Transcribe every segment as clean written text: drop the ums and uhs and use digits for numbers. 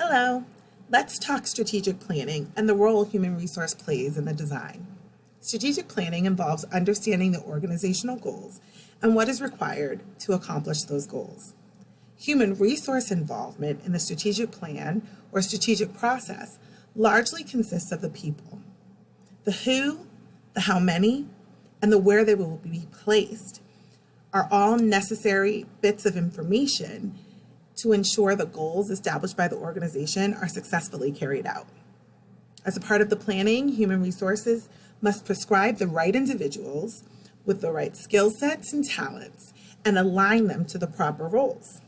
Hello, let's talk strategic planning and the role human resource plays in the design. Strategic planning involves understanding the organizational goals and what is required to accomplish those goals. Human resource involvement in the strategic plan or strategic process largely consists of the people. The who, the how many, and the where they will be placed are all necessary bits of information to ensure the goals established by the organization are successfully carried out. As a part of the planning, human resources must prescribe the right individuals with the right skill sets and talents and align them to the proper roles.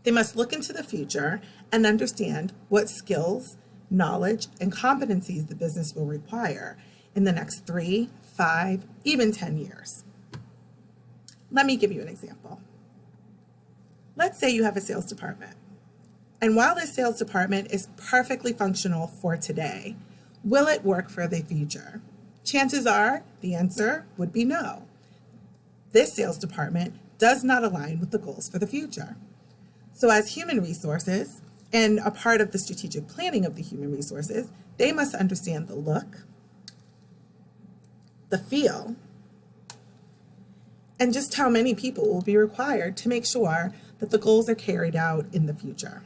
They must look into the future and understand what skills, knowledge, and competencies the business will require in the next 3, 5, even 10 years. Let me give you an example. Let's say you have a sales department. And while this sales department is perfectly functional for today, will it work for the future? Chances are the answer would be no. This sales department does not align with the goals for the future. So as human resources and a part of the strategic planning of the human resources, they must understand the look, the feel, and just how many people will be required to make sure that the goals are carried out in the future.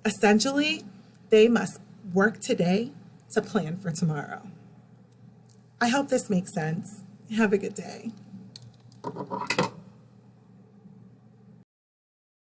Essentially, they must work today to plan for tomorrow. I hope this makes sense. Have a good day.